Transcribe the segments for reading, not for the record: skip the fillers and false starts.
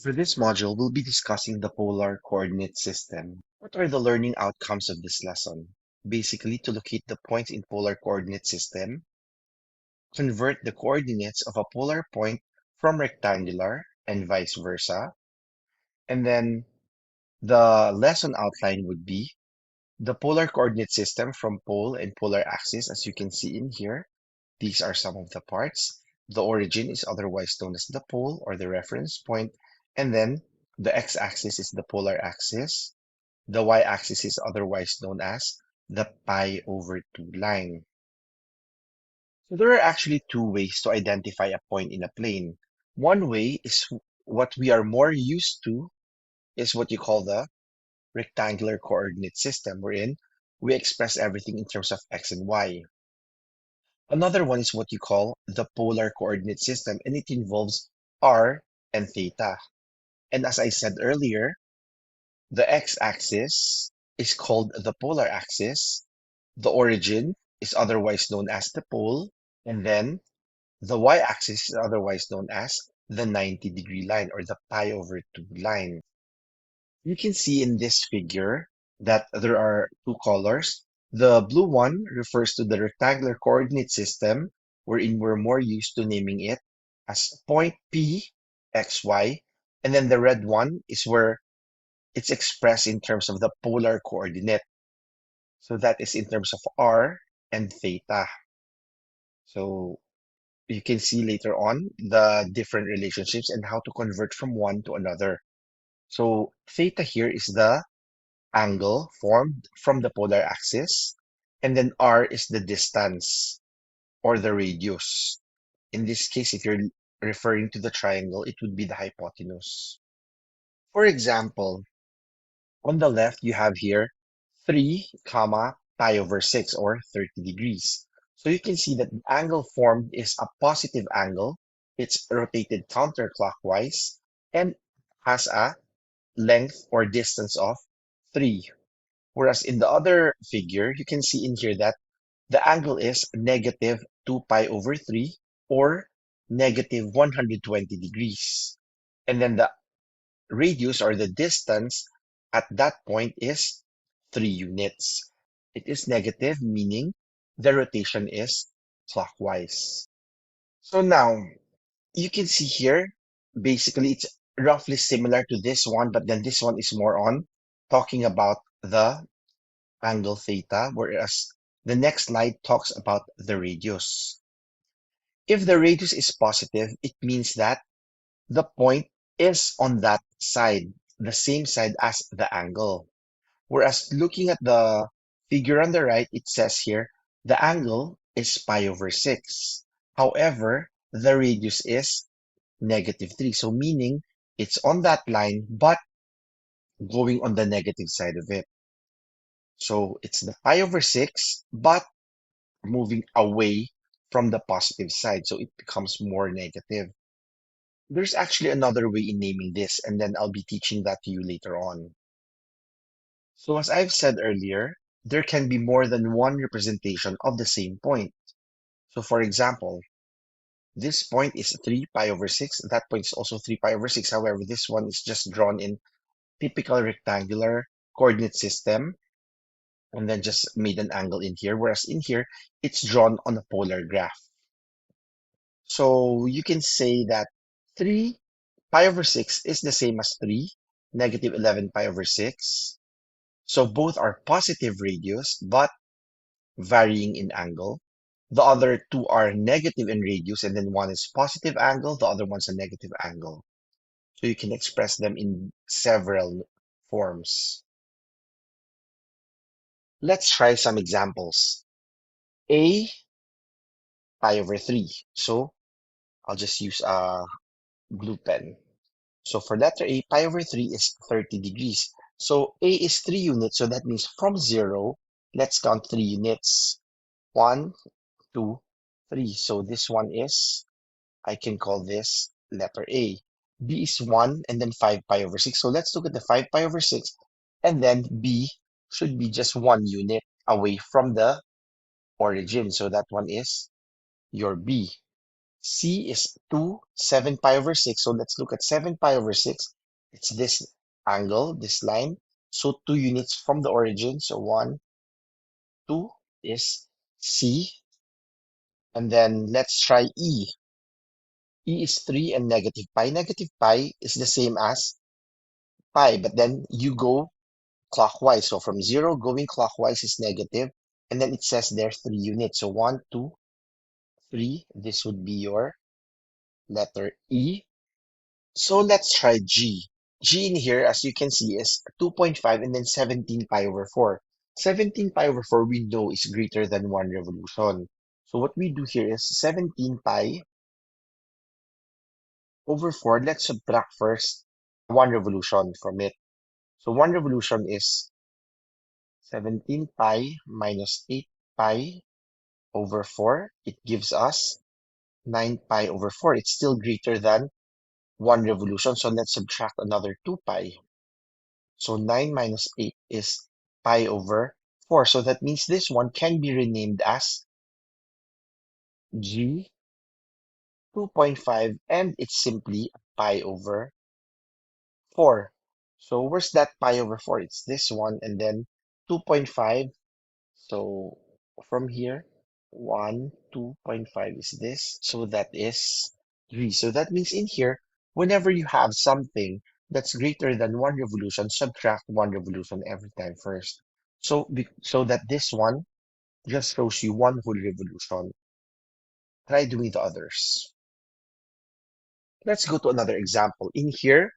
For this module, we'll be discussing the polar coordinate system. What are the learning outcomes of this lesson? Basically, to locate the points in polar coordinate system, convert the coordinates of a polar point from rectangular and vice versa. And then the lesson outline would be the polar coordinate system from pole and polar axis, as you can see in here. These are some of the parts. The origin is otherwise known as the pole or the reference point, and then the x-axis is the polar axis. The y-axis is otherwise known as the pi over 2 line. So there are actually two ways to identify a point in a plane. One way is what we are more used to is what you call the rectangular coordinate system, wherein we express everything in terms of x and y. Another one is what you call the polar coordinate system, and it involves r and theta. And as I said earlier, the x-axis is called the polar axis, the origin is otherwise known as the pole, and then the y-axis is otherwise known as the 90-degree line or the pi over 2 line. You can see in this figure that there are two colors. The blue one refers to the rectangular coordinate system, wherein we're more used to naming it as point P, X, Y. And then the red one is where it's expressed in terms of the polar coordinate. So that is in terms of R and theta. So you can see later on the different relationships and how to convert from one to another. So theta here is the angle formed from the polar axis, and then r is the distance or the radius. In this case, if you're referring to the triangle, it would be the hypotenuse. For example, on the left, you have here 3, comma, pi over 6 or 30 degrees. So you can see that the angle formed is a positive angle. It's rotated counterclockwise and has a length or distance of 3. Whereas in the other figure, you can see in here that the angle is negative 2 pi over 3 or negative 120 degrees. And then the radius or the distance at that point is 3 units. It is negative, meaning the rotation is clockwise. So now you can see here, basically it's roughly similar to this one, but then this one is more on talking about the angle theta, whereas the next slide talks about the radius. If the radius is positive, it means that the point is on that side, the same side as the angle. Whereas looking at the figure on the right, it says here, the angle is pi over 6. However, the radius is negative 3. So meaning it's on that line, but going on the negative side of it. So it's the pi over 6, but moving away from the positive side, so it becomes more negative. There's actually another way in naming this, and then I'll be teaching that to you later on. So as I've said earlier, there can be more than one representation of the same point. So for example, this point is 3 pi over 6. That point is also 3 pi over 6. However, this one is just drawn in typical rectangular coordinate system and then just made an angle in here. Whereas in here, it's drawn on a polar graph. So you can say that 3 pi over 6 is the same as 3, negative 11 pi over 6. So both are positive radius, but varying in angle. The other two are negative in radius, and then one is positive angle, the other one's a negative angle. So you can express them in several forms. Let's try some examples. A pi over 3. So I'll just use a blue pen. So for letter A, pi over 3 is 30 degrees. So A is 3 units, so that means from 0, let's count 3 units. 1, 2, 3. So this one is, I can call this letter A. B is 1 and then 5 pi over 6. So let's look at the 5 pi over 6. And then B should be just 1 unit away from the origin. So that one is your B. C is 2, 7 pi over 6. So let's look at 7 pi over 6. It's this angle, this line. So 2 units from the origin. So 1, 2 is C. And then let's try E. E is 3 and negative pi. Negative pi is the same as pi, but then you go clockwise. So from 0 going clockwise is negative. And then it says there 3 units. So 1, 2, 3. This would be your letter E. So let's try G. G in here, as you can see, is 2.5 and then 17 pi over 4. 17 pi over 4 we know is greater than 1 revolution. So what we do here is 17 pi over 4. Let's subtract first 1 revolution from it. So 1 revolution is 17 pi minus 8 pi over 4. It gives us 9 pi over 4. It's still greater than 1 revolution. So let's subtract another 2 pi. So 9 minus 8 is pi over 4. So that means this one can be renamed as G 2.5 and it's simply pi over 4. So where's that pi over 4? It's this one and then 2.5. So from here, 1, 2.5 is this. So that is 3. So that means in here, whenever you have something that's greater than 1 revolution, subtract 1 revolution every time first. So that this one just shows you 1 whole revolution. Try doing the others. Let's go to another example. In here,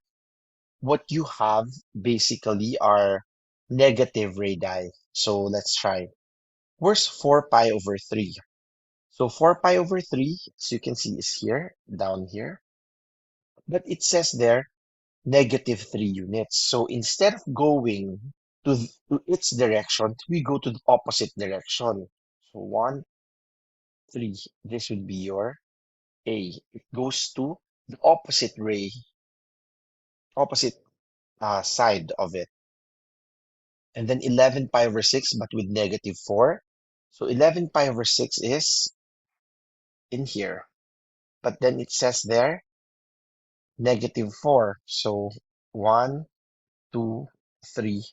what you have basically are negative radii. So let's try. Where's 4 pi over 3? So 4 pi over 3, as you can see, is here, down here. But it says there, negative 3 units. So instead of going to its direction, we go to the opposite direction. So 1, 3. This would be your A. It goes to the opposite ray, opposite side of it. And then 11 pi over 6, but with negative 4. So 11 pi over 6 is in here. But then it says there, negative 4. So 1, 2, 3,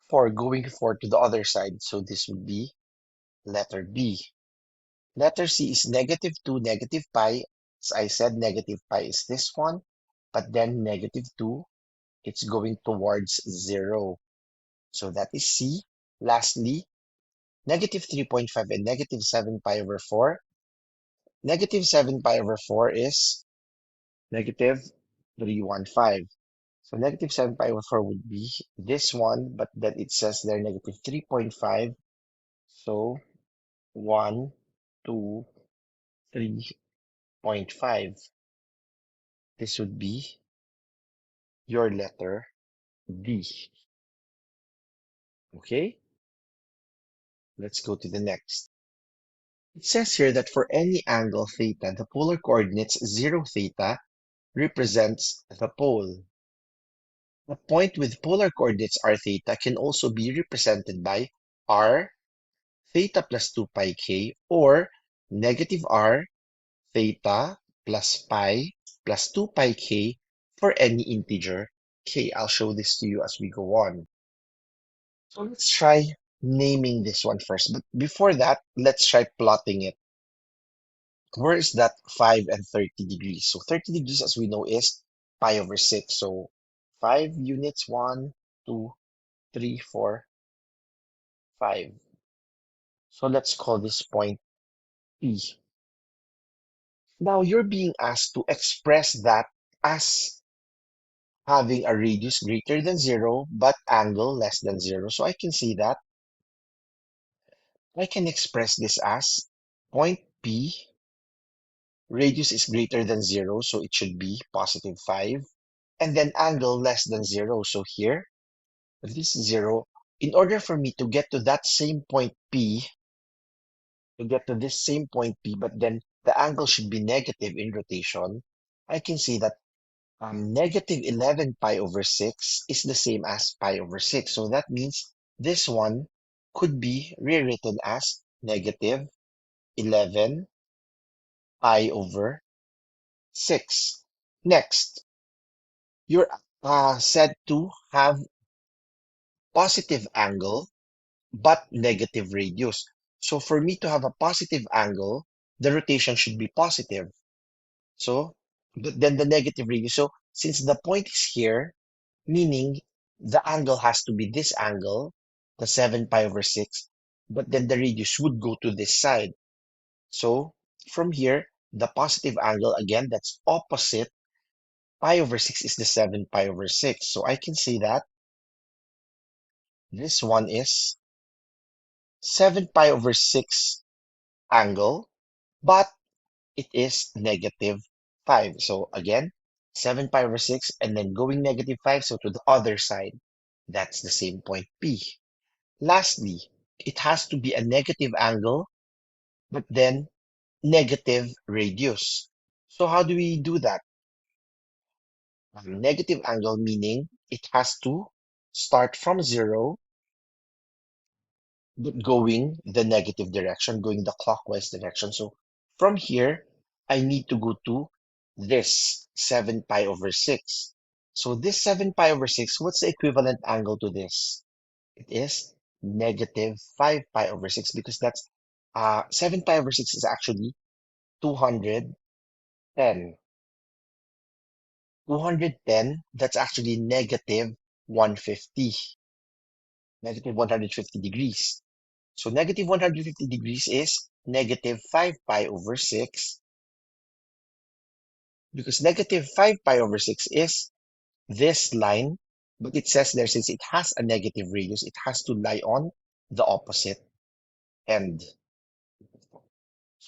4, going 4 to the other side. So this would be letter B. Letter C is negative 2, negative pi. As I said, negative pi is this one. But then negative 2, it's going towards 0. So that is C. Lastly, negative 3.5 and negative 7 pi over 4. Negative 7 pi over 4 is negative 315. So negative 7 pi over 4 would be this one, but then it says there negative 3.5. So 1, 2, 3.5. This would be your letter D. Okay, let's go to the next. It says here that for any angle theta, the polar coordinates 0 theta represents the pole. A point with polar coordinates r theta can also be represented by r theta plus 2 pi k or negative r theta plus pi plus 2 pi k for any integer k. I'll show this to you as we go on. So let's try naming this one first. But before that, let's try plotting it. Where is that 5 and 30 degrees? So 30 degrees, as we know, is pi over 6. So 5 units, 1, 2, 3, 4, 5. So let's call this point P. Now you're being asked to express that as having a radius greater than 0, but angle less than 0. So I can see that I can express this as point P, radius is greater than 0, so it should be positive 5, and then angle less than 0. So here, if this is 0, in order for me to get to that same point P, to get to this same point P, but then the angle should be negative in rotation, I can see that negative 11 pi over 6 is the same as pi over 6. So that means this one could be rewritten as negative 11 pi over 6. Next, you're said to have positive angle but negative radius. So for me to have a positive angle, the rotation should be positive. So then the negative radius. So since the point is here, meaning the angle has to be this angle, the 7 pi over 6, but then the radius would go to this side. So from here, the positive angle, again, that's opposite. Pi over 6 is the 7 pi over 6. So I can say that this one is 7 pi over 6 angle, but it is negative 5. So again, 7 pi over 6 and then going negative 5, so to the other side. That's the same point P. Lastly, it has to be a negative angle, but then negative radius. So how do we do that? Negative angle meaning it has to start from 0, but going the negative direction, going the clockwise direction. So from here, I need to go to this 7 pi over 6. So this 7 pi over 6, what's the equivalent angle to this? It is negative 5 pi over 6 because that's 7 pi over 6 is actually 210. 210, that's actually negative 150, negative 150 degrees. So negative 150 degrees is negative 5 pi over 6 because negative 5 pi over 6 is this line, but it says there since it has a negative radius, it has to lie on the opposite end.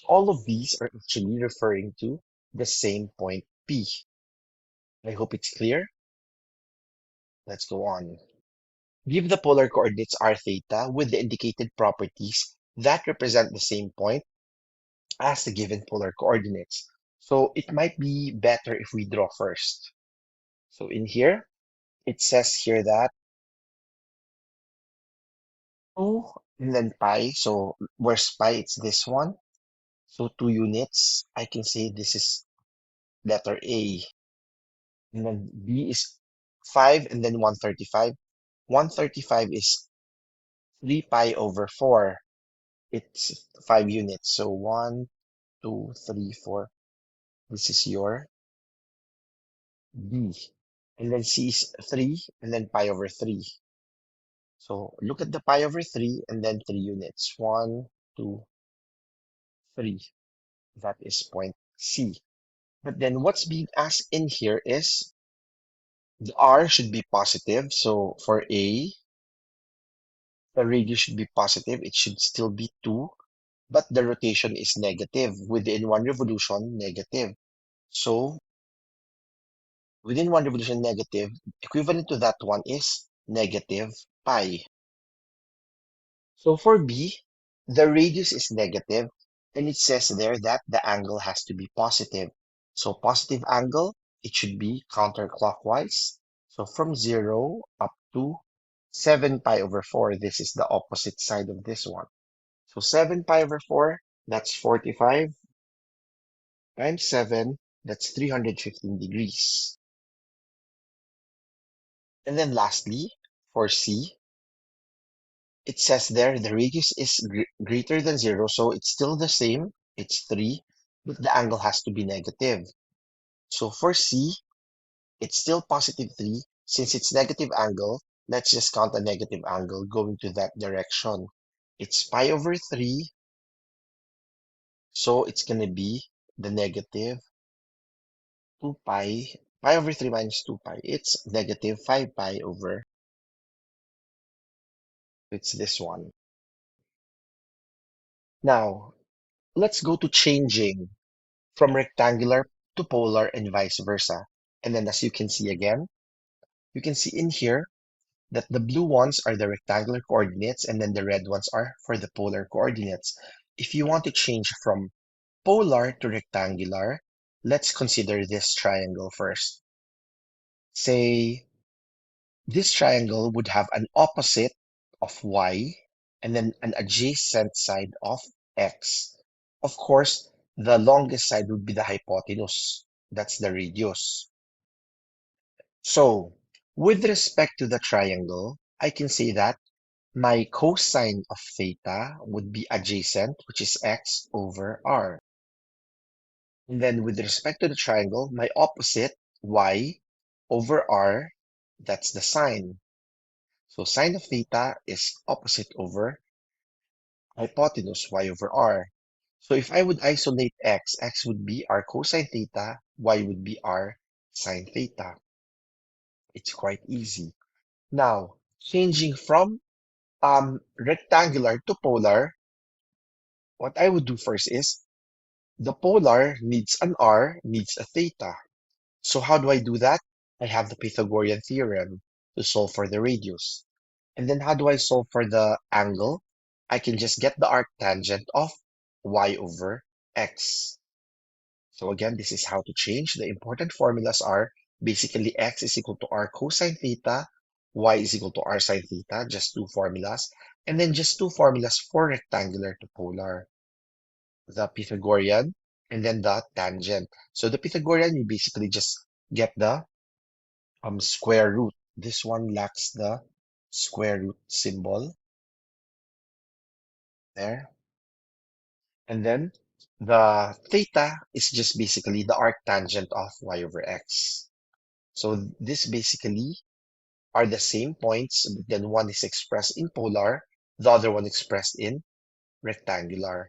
All of these are actually referring to the same point P. I hope it's clear. Let's go on. Give the polar coordinates r theta with the indicated properties that represent the same point as the given polar coordinates. So it might be better if we draw first. So in here, it says here that 2 and then pi. So where's pi? It's this one. So 2 units. I can say this is letter A. And then B is 5 and then 135. 135 is 3 pi over 4. It's 5 units. So 1, 2, 3, 4. This is your B. And then C is 3 and then pi over 3. So look at the pi over 3 and then 3 units. 1, 2, 3. That is point C. But then what's being asked in here is the R should be positive. So for A, the radius should be positive. It should still be 2, but the rotation is negative. Within one revolution, negative. So within one revolution, negative, equivalent to that one is negative pi. So for B, the radius is negative, and it says there that the angle has to be positive. So positive angle, it should be counterclockwise. So from 0 up to 7 pi over 4, this is the opposite side of this one. So 7 pi over 4, that's 45 times 7, that's 315 degrees. And then lastly, for C, it says there the radius is greater than 0, so it's still the same. It's 3, but the angle has to be negative. So for C, it's still positive 3. Since it's negative angle, let's just count a negative angle going to that direction. It's pi over 3, so it's going to be the negative 2 pi. Pi over 3 minus 2 pi. It's negative 5 pi over, it's this one. Now, let's go to changing from rectangular to polar and vice versa. And then as you can see again, you can see in here that the blue ones are the rectangular coordinates and then the red ones are for the polar coordinates. If you want to change from polar to rectangular, let's consider this triangle first. Say this triangle would have an opposite of y and then an adjacent side of x. Of course, the longest side would be the hypotenuse. That's the radius. So, with respect to the triangle, I can say that my cosine of theta would be adjacent, which is x over r. And then with respect to the triangle, my opposite, y over r, that's the sine. So sine of theta is opposite over hypotenuse, y over r. So if I would isolate x would be r cosine theta, y would be r sine theta. It's quite easy. Now, changing from rectangular to polar, what I would do first is the polar needs an r, needs a theta. So how do I do that? I have the Pythagorean theorem to solve for the radius. And then how do I solve for the angle? I can just get the arctangent of y over x. So again, this is how to change. The important formulas are basically x is equal to r cosine theta, y is equal to r sine theta, just two formulas, and then just two formulas for rectangular to polar, the Pythagorean and then the tangent. So the Pythagorean, you basically just get the square root. This one lacks the square root symbol there. And then the theta is just basically the arctangent of y over x. So this basically are the same points, but then one is expressed in polar, the other one expressed in rectangular.